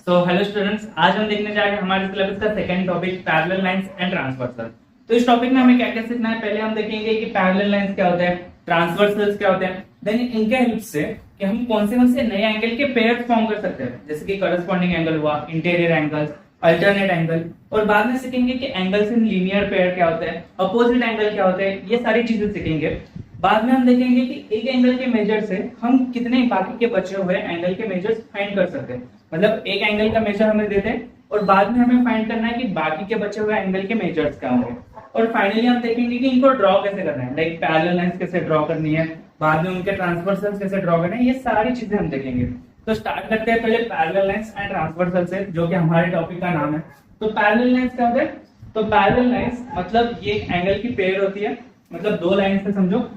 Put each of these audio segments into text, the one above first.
So hello students, आज हम देखने जा रहे हैं हमारे सिलेबस का second topic parallel lines and transversal. तो इस टॉपिक में हमें क्या क्या सीखना है, पहले हम देखेंगे कि पैरेलल लाइंस क्या होते हैं, ट्रांसवर्सल्स क्या होते हैं, देन इनके हेल्प से कि हम कौन से नए एंगल के पेयर्स फॉर्म कर सकते हैं, जैसे कि करस्पॉन्डिंग एंगल हुआ, इंटीरियर एंगल्स, अल्टरनेट एंगल, और बाद में सीखेंगे कि एंगल्स इन लीनियर पेयर क्या होते हैं, अपोजिट एंगल क्या होते हैं, ये सारी चीजें सीखेंगे। बाद में हम देखेंगे कि एक एंगल के मेजर से हम कितने बाकी के बचे हुए एंगल के मेजर्स फाइंड कर सकते हैं। मतलब एक एंगल का मेजर हमें देते हैं और बाद में हमें फाइंड करना है कि बाकी के बचे हुए एंगल के मेजर्स क्या होंगे। और फाइनली हम देखेंगे कि इनको ड्रॉ कैसे करना है, लाइक पैरेलल लाइंस कैसे ड्रॉ करनी है, बाद में उनके ट्रांसवर्सल्स कैसे ड्रॉ करना है, ये सारी चीजें हम देखेंगे। तो स्टार्ट करते हैं पहले पैरेलल लाइंस एंड ट्रांसवर्सल से, जो कि हमारे टॉपिक का नाम है। तो पैरेलल लाइंस क्या होता है? तो पैरेलल लाइंस मतलब ये एंगल की पेयर होती है, मतलब दो लाइन से समझो।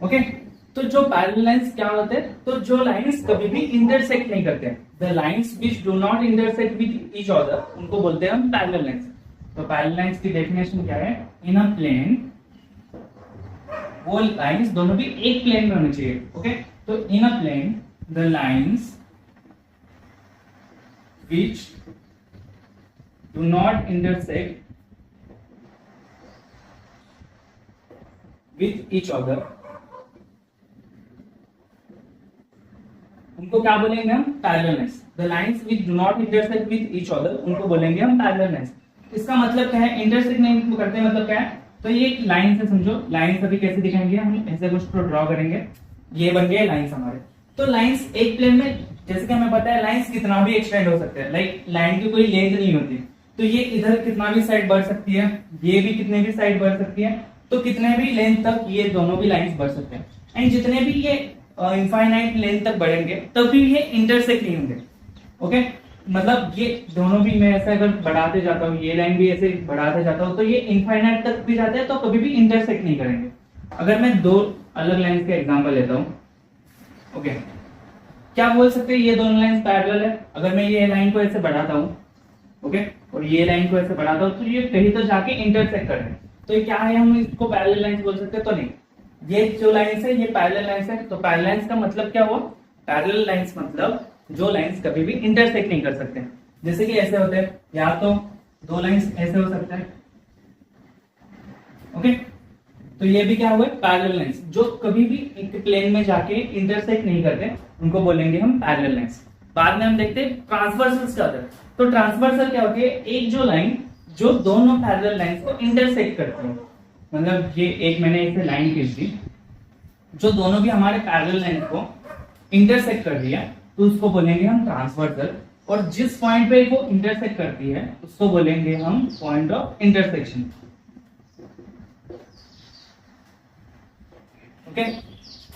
ओके, तो जो पैरेलल लाइंस क्या होते हैं, तो जो लाइंस कभी भी इंटरसेक्ट नहीं करते, the lines which do not intersect with each other, उनको बोलते हैं हम पैरेलल लाइंस। तो पैरेलल लाइंस की डेफिनेशन क्या है? इन अ प्लेन, वो लाइंस दोनों भी एक प्लेन में होनी चाहिए। ओके, तो in a plane the lines which do not intersect with each other, उनको क्या बोलेंगे हम? Parallel lines. The lines which do not intersect with each other, उनको बोलेंगे हम पैरेलल लाइंस। इसका मतलब क्या है? इंटरसेक्ट नहीं करते मतलब क्या है? तो ये एक लाइन से समझो, लाइंस अभी कैसे दिखाएंगे हम, ऐसे कुछ तो ड्रॉ करेंगे, ये बन गए लाइंस हमारे। तो लाइंस एक प्लेन में, जैसे कि हमें पता है लाइंस कितना भी एक्सटेंड हो सकते हैं, लाइक लाइन की कोई लेंथ नहीं होती, तो ये इधर कितना भी साइड बढ़ सकती है, ये भी कितने भी साइड बढ़ सकती है, तो कितने भी लेंथ तक ये दोनों भी लाइंस बढ़ सकते हैं। एंड जितने भी ये इनफाइनाइट लेंथ तक बढ़ेंगे तभी ये इंटरसेक्ट नहीं होंगे। ओके, मतलब ये दोनों भी, मैं ऐसे अगर बढ़ाते जाता हूँ, ये लाइन भी ऐसे बढ़ाते जाता हूँ, तो ये इनफाइनाइट तक भी जाते हैं, तो कभी भी इंटरसेक्ट नहीं करेंगे। अगर मैं दो अलग लाइंस का एग्जांपल लेता हूँ, ओके, क्या बोल सकते हैं ये दोनों लाइंस पैरेलल है? अगर मैं ये लाइन को ऐसे बढ़ाता हूँ, ओके, और ये लाइन को ऐसे बढ़ाता हूँ, तो ये कहीं तो जाके इंटरसेक्ट कर रहे हैं, तो ये क्या है? हम इसको पैरेलल लाइंस बोल सकते हैं? तो नहीं, ये जो लाइंस है ये पैरेलल लाइंस है। तो पैरेलल लाइंस का मतलब क्या हुआ? पैरेलल लाइंस मतलब जो लाइंस कभी भी इंटरसेक्ट नहीं कर सकते। जैसे कि ऐसे होते हैं, या तो दो लाइंस ऐसे हो सकते हैं, ओके, तो ये भी क्या हुआ? Parallel lines. जो कभी भी एक प्लेन में जाके इंटरसेक्ट नहीं करते, उनको बोलेंगे हम पैरेलल लाइंस। बाद में हम देखते हैं ट्रांसवर्सल्स क्या होता है। तो ट्रांसवर्सल क्या होती है? एक जो लाइन जो दोनों पैरेलल लाइंस को इंटरसेक्ट करती है, मतलब ये एक मैंने इसे लाइन खींच दी जो दोनों भी हमारे पैरेलल लाइन को इंटरसेक्ट कर दिया, तो उसको बोलेंगे हम ट्रांसवर्सल। और जिस पॉइंट पे वो इंटरसेक्ट करती है उसको बोलेंगे हम पॉइंट ऑफ इंटरसेक्शन। ओके,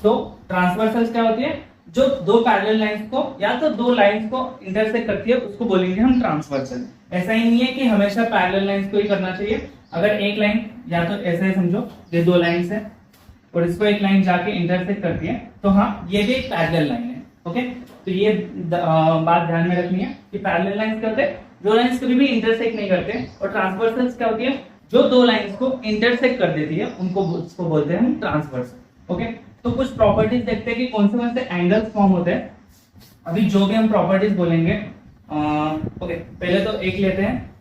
तो ट्रांसवर्सल्स क्या होती है? जो दो पैरेलल लाइंस को या तो दो लाइंस को इंटरसेक्ट करती है, उसको बोलेंगे हम ट्रांसवर्सल। ऐसा ही नहीं है कि हमेशा पैरेलल लाइंस को ही करना चाहिए। अगर एक लाइन या तो ऐसे समझो, ये दो लाइंस है और इसको एक लाइन जाके इंटरसेक्ट करती है, तो हाँ, ये भी एक पैरेलल लाइन है। ओके, तो ये बात ध्यान में रखनी है कि पैरेलल लाइंस क्या होते हैं? जो लाइंस कभी भी इंटरसेक्ट नहीं करते। और ट्रांसवर्सल्स क्या होती है? जो दो लाइंस को इंटरसेक्ट कर देती है, उनको उसको बोलते हैं हम ट्रांसवर्सल। ओके, तो कुछ प्रॉपर्टीज देखते हैं कि कौन से एंगल्स फॉर्म होते हैं। अभी जो भी हम प्रॉपर्टीज बोलेंगे, ओके, पहले तो एक लेते हैं,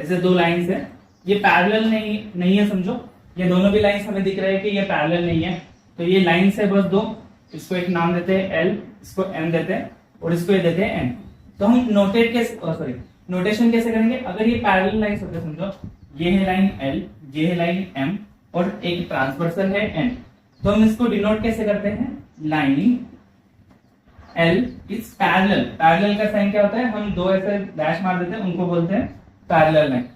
ऐसे दो लाइंस है, ये पैरेलल नहीं है समझो, ये दोनों भी लाइंस हमें दिख रहे हैं कि ये पैरेलल नहीं है, तो ये लाइंस है बस दो, इसको एक नाम देते हैं एल, इसको एम देते हैं और इसको ये देते हैं एन। तो हम नोटेशन कैसे करेंगे? अगर ये पैरेलल लाइंस होते हैं समझो, ये है लाइन एल, ये है लाइन एम और एक ट्रांसवर्सल है एन, तो हम इसको डिनोट कैसे करते हैं? Line L is parallel. Parallel का साइन क्या होता है? हम दो ऐसे डैश मार देते हैं, उनको बोलते हैं पैरेलल लाइन।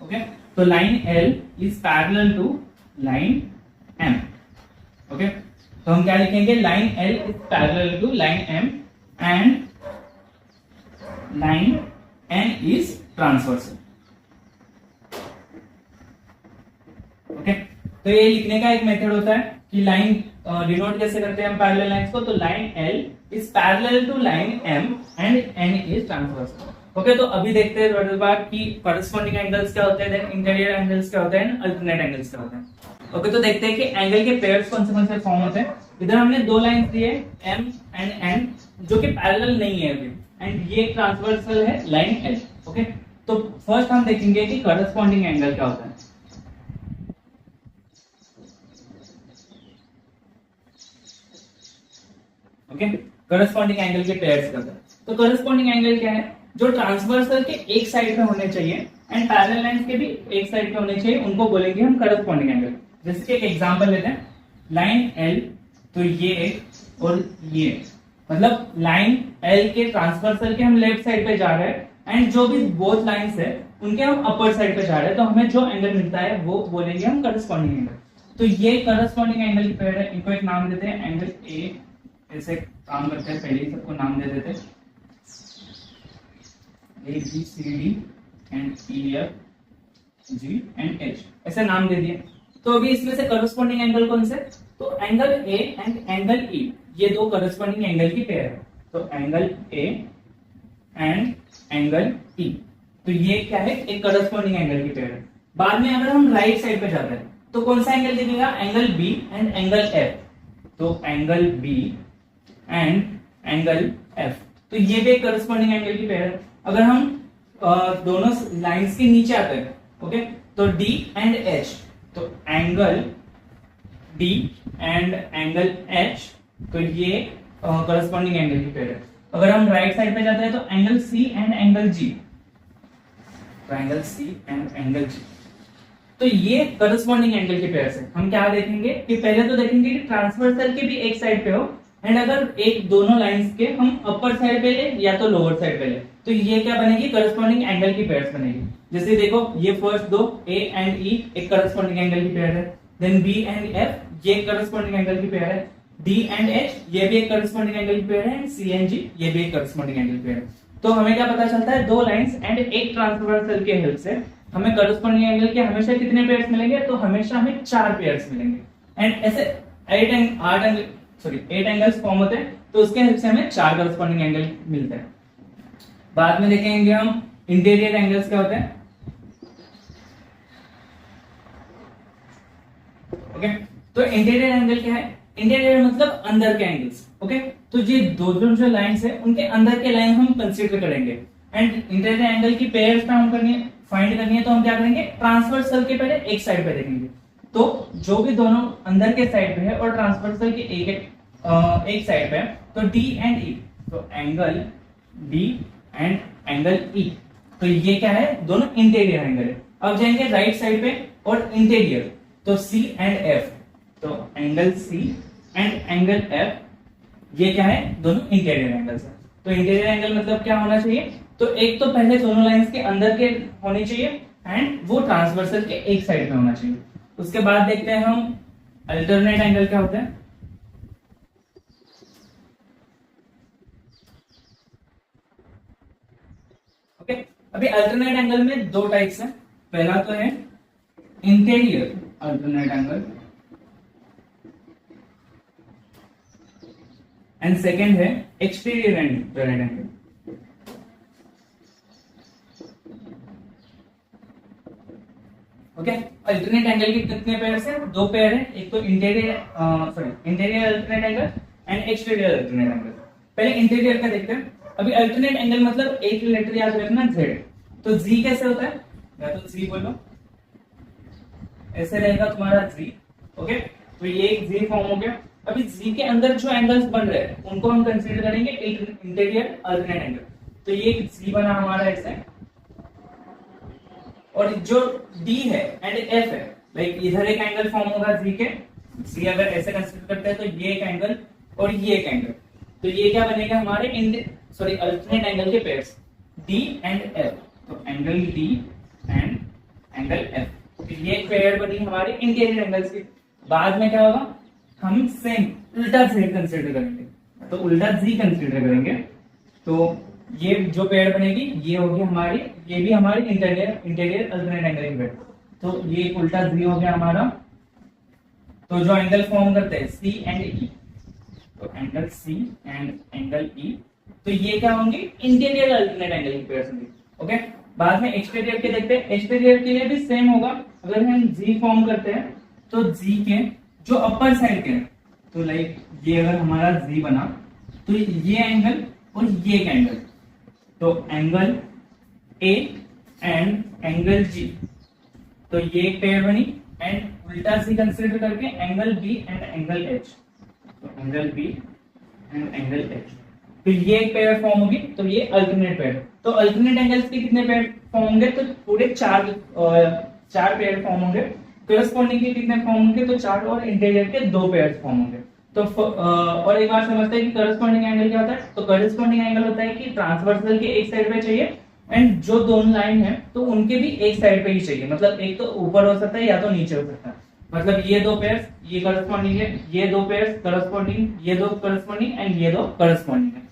ओके, तो line L is parallel to line M। Okay, तो हम क्या लिखेंगे? Line L is parallel to line M and line N is transversal. Okay, तो ये लिखने का एक मेथड होता है कि लाइन डिनोट कैसे करते हैं हम पैरेलल लाइंस को? तो line L is parallel to line M and N is transversal. Okay, तो अभी देखते हैं थोड़ी बार कि करस्पॉन्डिंग एंगल्स क्या होते हैं, देन इंटीरियर एंगल्स क्या होते हैं, अल्टरनेट एंगल्स क्या होते हैं। ओके, तो देखते हैं कि एंगल के पेयर्स कौन से फॉर्म होते हैं। इधर हमने दो लाइन दिए एम एंड एन जो कि पैरेलल नहीं है अभी, एंड ये ट्रांसवर्सल है लाइन एल। ओके, तो फर्स्ट हम देखेंगे कि करस्पॉन्डिंग एंगल क्या होता है। ओके, करस्पॉन्डिंग एंगल के पेयर्स क्या होता है। तो करस्पॉन्डिंग एंगल क्या है, जो ट्रांसवर्सल के एक साइड पे होने चाहिए एंड पैरेलल लाइंस के भी एक साइड पे होने चाहिए, उनको बोलेंगे हम करस्पॉन्डिंग एंगल। जैसे कि एक एग्जांपल लेते हैं, लाइन एल, तो ये और ये, मतलब लाइन एल के ट्रांसवर्सल के हम लेफ्ट साइड पे जा रहे हैं एंड जो भी बोथ लाइंस है उनके हम अपर साइड पे जा रहे हैं, तो हमें जो एंगल मिलता है वो बोलेंगे हम करस्पॉन्डिंग एंगल। तो ये करस्पॉन्डिंग एंगल की पेयर है, इनको एक नाम देते हैं एंगल ए। ऐसे काम करते हैं, पहले ही सबको नाम दे देते हैं, A B C D and E F G and H, ऐसे नाम दे दिए। तो अभी इसमें से करस्पॉन्डिंग एंगल कौन से, तो एंगल ए एंड एंगल ई, ये दो करस्पॉन्डिंग एंगल की पेयर है। तो angle A and angle E, तो ये क्या है, एक करस्पॉन्डिंग एंगल की पेयर है। बाद में अगर हम राइट साइड पे जाते हैं तो कौन सा एंगल दिखेगा, angle B and angle F. तो angle B and angle F, तो ये भी एक करस्पॉन्डिंग एंगल की पेयर है। अगर हम दोनों लाइंस के नीचे आते हैं, ओके, तो डी एंड एच, तो angle D and angle H, तो ये करस्पॉन्डिंग एंगल की पेयर है। अगर हम राइट साइड पे जाते हैं तो angle C and angle G, तो angle C and angle G, तो ये करस्पॉन्डिंग एंगल की पेयर से हम क्या देखेंगे कि पहले तो देखेंगे कि ट्रांसवर्सल के भी एक साइड पे हो, एंड अगर एक दोनों लाइंस के हम अपर साइड पे ले या तो लोअर साइड पे ले, तो ये क्या बनेगी, करस्पॉन्डिंग एंगल की पेयर्स बनेगी। जैसे देखो ये फर्स्ट दो ए एंड ई एक करस्पॉन्डिंग एंगल की पेयर है, देन बी एंड एफ ये एक करस्पॉन्डिंग एंगल की पेयर है, डी एंड एच ये भी एक करस्पॉन्डिंग एंगल की पेयर है, एंड सी एंड जी ये भी एक करस्पॉन्डिंग एंगल की पेयर है। तो हमें क्या पता चलता है, दो लाइंस एंड एक ट्रांसवर्सल के हेल्प से हमें करस्पॉन्डिंग एंगल के हमेशा कितने पेयर्स मिलेंगे, तो हमेशा हमें 4 पेयर्स मिलेंगे। एंड ऐसे 8 एंगल्स फॉर्म होते हैं, तो उसके हेल्प से हमें 4 करस्पॉन्डिंग एंगल मिलते हैं। बाद में देखेंगे हम इंटीरियर एंगल्स क्या होते हैं। ओके, तो इंटीरियर एंगल क्या है, इंटीरियर मतलब अंदर के एंगल्स। ओके, तो ये दो जो लाइंस है उनके अंदर के लाइन हम कंसीडर करेंगे, एंड इंटीरियर एंगल की पेयर्स पे हम फाइंड करनी है, तो हम क्या करेंगे, ट्रांसवर्सल के पहले एक साइड पे देखेंगे, तो जो भी दोनों अंदर के साइड पे है और ट्रांसवर्सल के एक साइड पे है, तो डी एंड ई, तो angle D and angle E, तो ये क्या है, दोनों इंटीरियर एंगल है। अब जाएंगे राइट साइड पे और इंटीरियर, तो सी एंड एफ, तो angle C and angle F ये क्या है, दोनों इंटीरियर एंगल्स है। तो इंटीरियर एंगल मतलब क्या होना चाहिए, तो एक तो पहले दोनों लाइंस के अंदर के होने चाहिए एंड वो ट्रांसवर्सल के एक साइड में होना चाहिए। उसके बाद देखते हैं हम अल्टरनेट एंगल क्या होता है। ओके, अभी अल्टरनेट एंगल में दो टाइप्स हैं। पहला तो है interior alternate angle and second है exterior alternate angle. Okay, alternate angle के कितने पेयर्स हैं, 2 पेयर है, एक तो interior alternate angle and exterior alternate angle. पहले इंटीरियर का देखते हैं। अभी अल्टरनेट एंगल मतलब एक लेटर याद रखना जेड, तो जी कैसे होता है, या तो जी बोलो, ऐसे रहेगा तुम्हारा जी। ओके, तो ये एक जी फॉर्म हो गया। अभी जी के अंदर जो एंगल्स बन रहे हैं उनको हम कंसीडर करेंगे इंटीरियर अल्टरनेट एंगल। तो ये जी बना हमारा ऐसे, और जो डी है एंड एफ है, लाइक इधर एक एंगल फॉर्म होगा जी के, जी अगर ऐसे कंसीडर करते हैं तो ये एक एंगल और ये एक एंगल, तो ये क्या बनेगा हमारे अल्टरनेट एंगल के पेयर्स डी एंड एफ, तो angle D and angle F, तो ये एक पेयर बनी हमारे इंटीरियर एंगल्स की। बाद में क्या होगा, हम सेम उल्टा जी कंसीडर करेंगे, तो उल्टा जी कंसीडर करेंगे, तो ये जो पेयर बनेगी ये होगी हमारी, ये भी हमारी इंटीरियर अल्टरनेट एंगल की पेयर। तो ये उल्टा जी हो गया हमारा। तो जो एंगल फॉर्म करते हैं सी एंड ई, तो angle C and angle E, तो ये क्या होंगे, इंटीरियर अल्टरनेट एंगल की पेयर होंगी। ओके, बाद में एक्सटीरियर के देखते हैं। एक्सटीरियर के लिए भी सेम होगा। अगर हम जी फॉर्म करते हैं तो जी के जो अपर साइड के, तो लाइक ये अगर हमारा जी बना तो ये एंगल और ये एक एंगल, तो angle A and angle G, तो ये एक पेयर बनी। एंड उल्टा सी कंसीडर करके angle B and angle H, तो angle B and angle H, तो ये एक पेयर फॉर्म होगी। तो ये अल्टरनेट पेयर, तो अल्टरनेट एंगल्स के कितने पेयर फॉर्म होंगे, तो पूरे चार पेयर फॉर्म होंगे। करस्पॉन्डिंग के कितने फॉर्म होंगे, तो चार, और इंटीरियर के 2 पेयर फॉर्म होंगे। तो और एक बार समझते हैं कि करस्पॉन्डिंग एंगल क्या होता है। तो करस्पॉन्डिंग एंगल होता है कि ट्रांसवर्सल के एक साइड पे चाहिए एंड जो दोनों लाइन है तो उनके भी एक साइड पे ही चाहिए, मतलब एक तो ऊपर हो सकता है या तो नीचे हो सकता है। मतलब ये 2 पेयर्स ये करस्पॉन्डिंग है, ये 2 पेयर्स करस्पॉन्डिंग, ये 2 करस्पॉन्डिंग एंड ये 2 करस्पॉन्डिंग है।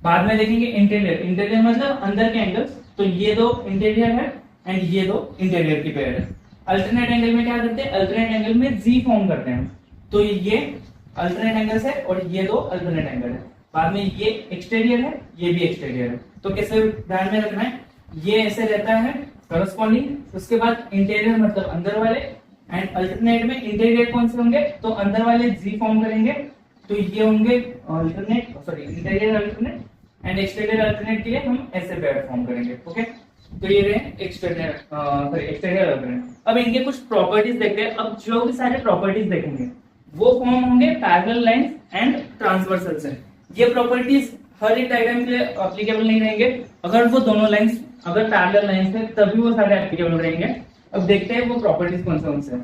बाद में देखेंगे इंटीरियर, इंटीरियर मतलब अंदर के एंगल्स, तो ये 2 इंटीरियर है एंड ये 2 इंटीरियर की पेयर है। अल्टरनेट एंगल में क्या करते हैं, अल्टरनेट एंगल में जी फॉर्म करते हैं, तो ये अल्टरनेट एंगल्स है और ये 2 अल्टरनेट एंगल है। बाद में ये एक्सटीरियर है, ये भी एक्सटीरियर है। तो कैसे ध्यान में रखना है, ये ऐसे रहता है करस्पॉन्डिंग, उसके बाद इंटीरियर मतलब अंदर वाले, एंड अल्टरनेट में इंटीरियर कौन से होंगे, तो अंदर वाले जी फॉर्म करेंगे, तो ये होंगे alternate, sorry interior alternate, and exterior alternate के लिए हम ऐसे पेयर फॉर्म करेंगे। ओके, तो ये रहे एक्सटीरियर एक्सटीरियर अल्टरनेट। अब इनके कुछ प्रॉपर्टीज देखते हैं। अब जो भी सारे प्रॉपर्टीज देखेंगे वो फॉर्म होंगे पैरेलल लाइंस एंड ट्रांसवर्सल से। ये प्रॉपर्टीज हर एक डायग्राम के लिए एप्लीकेबल नहीं रहेंगे, अगर वो दोनों लाइंस अगर पैरेलल लाइंस है तभी वो सारे एप्लीकेबल रहेंगे। अब देखते हैं वो प्रॉपर्टीज कौन से हैं।